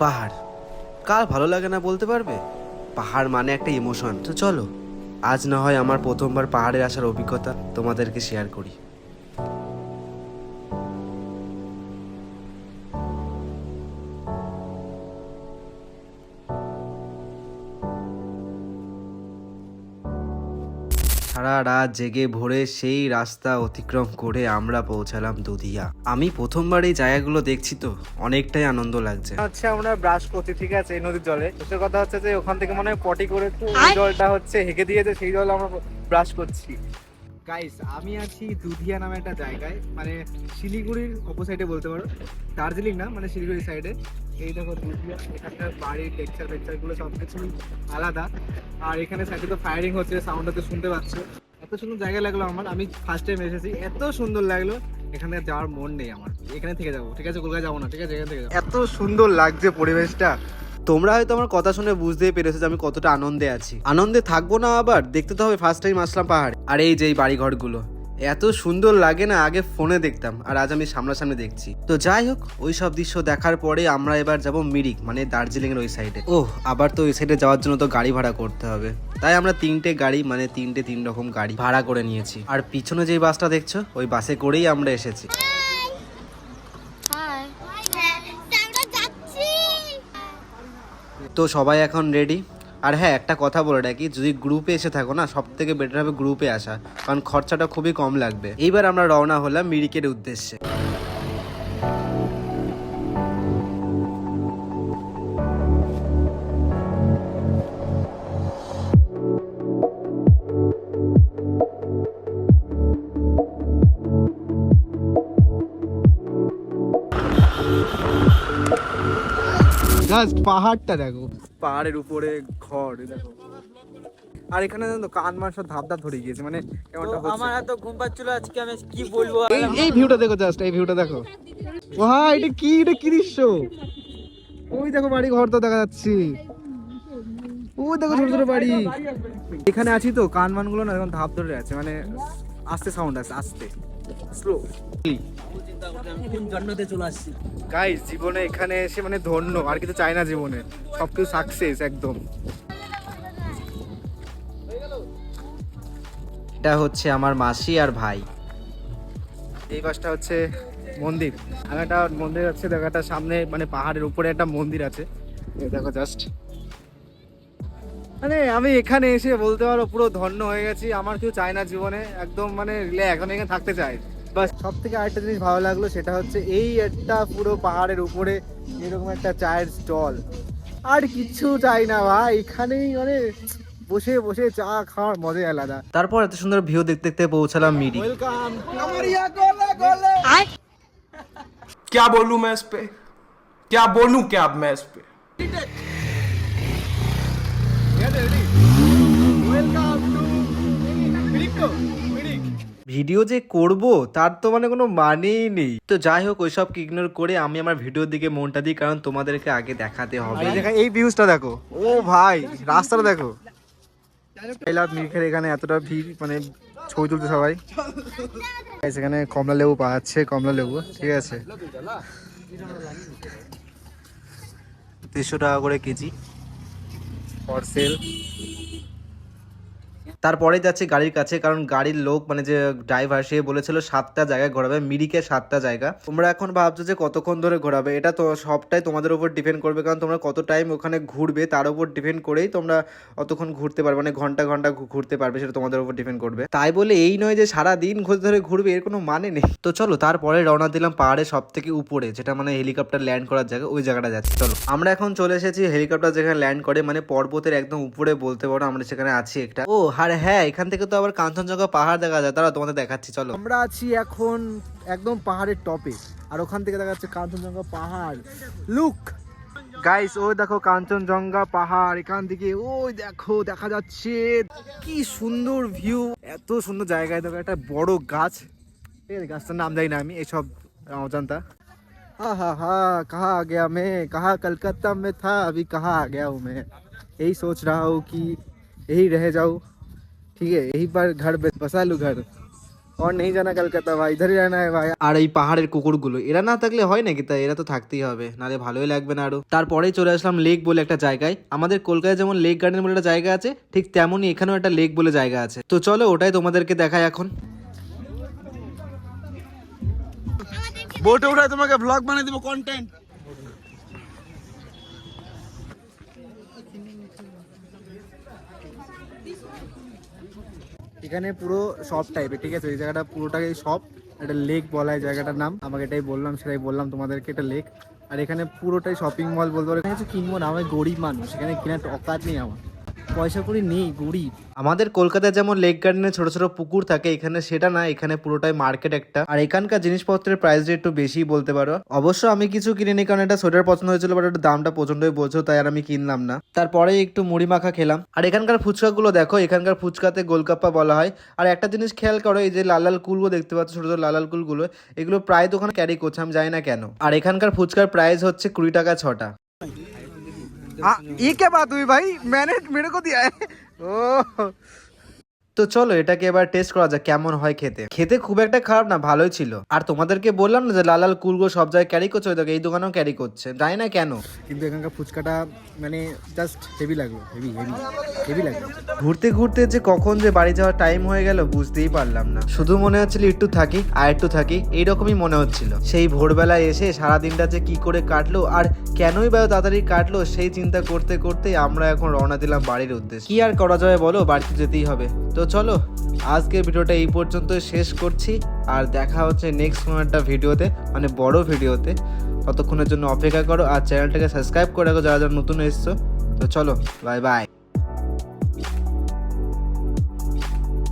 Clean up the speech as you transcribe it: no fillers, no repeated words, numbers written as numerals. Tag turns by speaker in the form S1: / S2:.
S1: পাহাড় কার ভালো লাগে না বলতে পারবে? পাহাড় মানে একটা ইমোশন। তো চলো আজ না হয় আমার প্রথমবার পাহাড়ে আসার অভিজ্ঞতা তোমাদেরকে শেয়ার করি। সারা রাত জেগে ভোরে সেই রাস্তা অতিক্রম করে আমরা পৌঁছালাম দুধিয়া। আমি প্রথমবার এই জায়গাগুলো দেখছি তো অনেকটাই আনন্দ লাগছে।
S2: হচ্ছে আমরা ব্রাশ করছি, ঠিক আছে, এই নদীর জলে। সত্যি কথা হচ্ছে যে ওখান থেকে মনে হয় পটি করে জলটা হচ্ছে হেঁকে দিয়েছে, সেই জল আমরা ব্রাশ করছি। গাইস, আমি আছি দুধিয়া নামে একটা জায়গায়, মানে শিলিগুড়ির অপোসাইডে বলতে পারো, দার্জিলিং না, মানে শিলিগুড়ি সাইডে। এই দেখো দুধিয়া, এখানকার বাড়ির টেক্সচার গুলো সবকিছুই আলাদা। আর এখানে সাইডে তো ফায়ারিং হচ্ছে, সাউন্ডটা তো শুনতে পাচ্ছ। এত সুন্দর জায়গা লাগলো আমার, আমি ফার্স্ট টাইম এসেছি, এত সুন্দর লাগলো। এখানে যাওয়ার মন নেই আমার, এখানে থেকে যাবো, ঠিক আছে, কলকাতা যাবো না, ঠিক আছে, এখান থেকে যাবো। এত সুন্দর লাগছে পরিবেশটা।
S1: তোমরা হয়তো আমার কথা শুনে বুঝতেই পেরেছো যে আমি কতটা আনন্দে আছি। আনন্দে থাকবো না আবার? দেখতে তো হবে, ফার্স্ট টাইম আসলাম পাহাড়ে। আর এই যে এই বাড়িঘরগুলো এত সুন্দর লাগে না, আগে ফোনে দেখতাম আর আজ আমি সামনাসামনি দেখছি। তো যাই হোক, ওই সব দৃশ্য দেখার পরে আমরা এবার যাব মিরিক, মানে দার্জিলিং এর ওই সাইডে। ওহ, আবার তো ওই সাইডে যাওয়ার জন্য তো গাড়ি ভাড়া করতে হবে। তাই আমরা তিনটে গাড়ি, মানে তিন রকম গাড়ি ভাড়া করে নিয়েছি। আর পিছনে যেই বাসটা দেখছো ওই বাসে করেই আমরা এসেছি। তো সবাই এখন রেডি। আর হ্যাঁ, একটা কথা বলে রাখি, যদি গ্রুপে এসে থাকো না, সব থেকে বেটার হবে গ্রুপে আসা, কারণ খরচাটা খুবই কম লাগবে। এইবার আমরা রওনা হলাম মিরিকের উদ্দেশ্যে।
S2: জাস্ট পাহাড়টা দেখো, পাহাড়ের উপরে ঘর দেখো। আর এখানে জানো তো কান মান সব ধাপ ধাপ ধরে গিয়েছে, মানে কেমনটা হচ্ছে।
S3: আমার এত ঘুম পাচ্ছিল আজকে, আমি কি বলবো।
S2: এই ভিউটা দেখো, জাস্ট এই ভিউটা দেখো। ওহা, এটা কি দৃশ্য! ওই দেখো বাড়ি ঘর তো দেখা যাচ্ছে, ওই দেখো ছোট ছোট বাড়ি। এখানে আছি তো, কান মান গুলো না এখন ধাপ ধরে আছে, মানে আস্তে সাউন্ড আছে, আস্তে স্লো।
S3: জন্নতে চলে আসছি।
S2: গাইস, জীবনে এখানে এসে মানে ধন্য, আর কিছু চাই না জীবনে, সবকিছু সাকসেস একদম।
S1: এটা হচ্ছে আমার মাসি আর ভাই।
S2: এই পাশটা হচ্ছে মন্দির। আর একটা মন্দির আছে দেখো, একটা সামনে, মানে পাহাড়ের উপরে একটা মন্দির আছে, এই দেখো জাস্ট। মানে আমি এখানে এসে বলতে পারো পুরো ধন্য হয়ে গেছি, আমার কিছু চাই না জীবনে, একদম মানে রিল্যাক্স, এখন এখানে থাকতে চাই বাস। সব থেকে আরেকটা জিনিস ভালো লাগলো, সেটা হচ্ছে এই একটা পুরো পাহাড়ের উপরে এরকম একটা চায়ের স্টল। আর কিছু চাই না ভাই, এখানেই মানে বসে বসে চা খাওয়ার মজাই আলাদা।
S1: তারপর এত সুন্দর ভিউ দেখতে দেখতে পৌঁছালাম মিরিক।
S2: ওয়েলকাম।
S4: क्या बोलूं मैं इस पे, क्या बोलूं क्या अब मैं इस पे।
S1: ভিডিও যে করব তার তো মানে কোনো মানেই নেই। তো যাই হোক, ওইসব ইগনোর করে আমি আমার ভিডিওর দিকে মনটা দিই, কারণ তোমাদেরকে আগে দেখাতে হবে।
S2: এই ভিউজটা দেখো, ও ভাই রাস্তাটা দেখো। মিরিকের এখানে এতটা ভিড়, মানে ছবি তুলতে সবাই। এখানে কমলা লেবু পাওয়া যাচ্ছে, কমলা লেবু, ঠিক আছে,
S1: 300 টাকা করে কেজি
S2: ফর সেল।
S1: তারপরে যাচ্ছে গাড়ির কাছে, কারণ গাড়ির লোক, মানে যে ড্রাইভার, সে বলেছিল 7টা জায়গায় ঘোরাবে, মিরিকে 7টা জায়গা। তোমরা এখন ভাবছো যে কতক্ষণ ধরে ঘোরাবে, এটা তো সবটাই তোমাদের উপর ডিপেন্ড করবে, কারণ তোমরা কত টাইম ওখানে ঘুরবে তার উপর ডিপেন্ড করেই তোমরা অতক্ষণ ঘুরতে পারবে, মানে ঘন্টা ঘন্টা ঘুরতে পারবে, সেটা তোমাদের উপর ডিপেন্ড করবে। তাই বলে এই নয় যে সারা দিন ধরে ঘুরবে, এর কোনো মানে নেই। তো চলো, তারপরে রওনা দিলাম পাহাড়ের সব থেকে উপরে, যেটা মানে হেলিকপ্টার ল্যান্ড করার জায়গা, ওই জায়গাটা যাচ্ছে। চলো, আমরা এখন চলে এসেছি হেলিকপ্টার যেখানে ল্যান্ড করে, মানে পর্বতের একদম উপরে বলতে পারো, আমরা সেখানে আছি একটা। ও আর হ্যাঁ, এখান থেকে তো আবার কাঞ্চনজঙ্ঘা পাহাড় দেখা যায়, তারা তোমাদের দেখাচ্ছি, চলো।
S2: আমরা আছি এখন একদম পাহাড়ের টপে, আর ওখান থেকে দেখা যাচ্ছে কাঞ্চনজঙ্ঘা পাহাড়। লুক গাইস, ওই দেখো কাঞ্চনজঙ্ঘা পাহাড়, এখান থেকে ওই দেখো দেখা যাচ্ছে, কি সুন্দর ভিউ, এত সুন্দর জায়গায়। দেখো একটা বড় গাছ, এই গাছটার নাম জানি না আমি, এইসব অজান্তা। হা হা হা, কাহা আ গয়া মে, কাহা কলকাতা মে থা, अभी कहाँ आ गया हूँ मैं, यही सोच रहा हूँ कि यही रह जाऊँ, ठीक है, यहीं पर घर बसा लूँ घर। और नहीं जाना कलकत्ता भाई, इधर ही रहना है भाई।
S1: আর এই পাহাড়ের কুকুরগুলো এরা না থাকলে হয় নাকি, তাই এরা তো থাকতেই হবে, নাহলে ভালোই লাগবে না আরো। তারপরেই চলে আসলাম লেক বলে একটা জায়গায়। আমাদের কলকাতায় যেমন লেক গার্ডেন বলে একটা জায়গা আছে, ঠিক তেমনই এখানেও একটা লেক বলে জায়গা আছে। তো চলো ওটাই তোমাদেরকে দেখাই এখন।
S5: বোটে উঠে তোমাকে ব্লগ বানিয়ে দেবো, কন্টেন্ট।
S2: এখানে পুরো শপ টাইপের, ঠিক আছে, এই জায়গাটা পুরোটাকে শপ, একটা লেক বলা হয় জায়গাটার নাম। আমাকে এটাই বললাম, সেটাই বললাম তোমাদেরকে, এটা লেক। আর এখানে পুরোটাই শপিং মল বলতে পারো। এখানে কিছু কিনবো না, আমি গরিব মানুষ, এখানে কেনার অকাত নেই আমার, পয়সা করি নেই, গরিব।
S1: আমাদের কলকাতায় যেমন লেক গার্ডেনে ছোট ছোট পুকুর থাকে, এখানে সেটা না, এখানে পুরোটাই মার্কেট একটা। আর এখানকার জিনিসপত্রের প্রাইস একটু বেশি বলতে পারো। অবশ্য আমি কিছু কিনিনি, কারণ এটা সোয়েটার পছন্দ হয়েছিল, বাট এটা দামটা প্রচন্ডই বলছো, তাই আর আমি কিনলাম না। তারপরে একটু মুড়ি মাখা খেলাম। আর এখানকার ফুচকাগুলো দেখো, এখানকার ফুচকাতে গোলগাপ্পা বলা হয়। আর একটা জিনিস খেয়াল করো, এই যে লাল লাল কুলগুলো দেখতে পাচ্ছ, ছোট ছোট লাল লাল কুলগুলো, এগুলো প্রায় দোকানে ক্যারি করছে, আমি জানি না কেন। আর এখানকার ফুচকার প্রাইস হচ্ছে 20 টাকা 6টা।
S2: ये क्या बात हुई भाई, मैंने मेरे को दिया है। ओ
S1: তো চলো এটাকে এবার টেস্ট করা যাক কেমন হয় খেতে। খেতে খুব একটা খারাপ না, ভালোই ছিল। আর তোমাদেরকে বললাম না যে লাল লাল কুলগুলো সব জায়গায় ক্যারি করছে, ওই দেখো এই দোকানেও ক্যারি করছে, জানি না কেন।
S2: কিন্তু এখানকার ফুচকাটা মানে জাস্ট হেভি লাগলো, হেভি হেভি হেভি লাগলো।
S1: ঘুরতে ঘুরতে যে কখন যে বাড়ি যাওয়ার টাইম হয়ে গেল বুঝতেই পারলাম না। শুধু মনে হচ্ছিল একটু থাকি আর একটু থাকি, এইরকমই মনে হচ্ছিল। সেই ভোরবেলায় এসে সারাদিনটা যে কি করে কাটলো আর কেনই বা তাড়াতাড়ি কাটলো, সেই চিন্তা করতে করতেই আমরা এখন রওনা দিলাম বাড়ির উদ্দেশ্যে। কি আর করা যাবে বলো, বাড়িতে যেতেই হবে। তো চলো আজকের ভিডিওটা এই পর্যন্ত শেষ করছি, আর দেখা হচ্ছে নেক্সট কোনো একটা ভিডিওতে, মানে বড় ভিডিওতে। ততক্ষণের জন্য অপেক্ষা করো আর চ্যানেলটাকে সাবস্ক্রাইব করে রাখো যারা যারা নতুন এসছো। তো চলো, বাই বাই।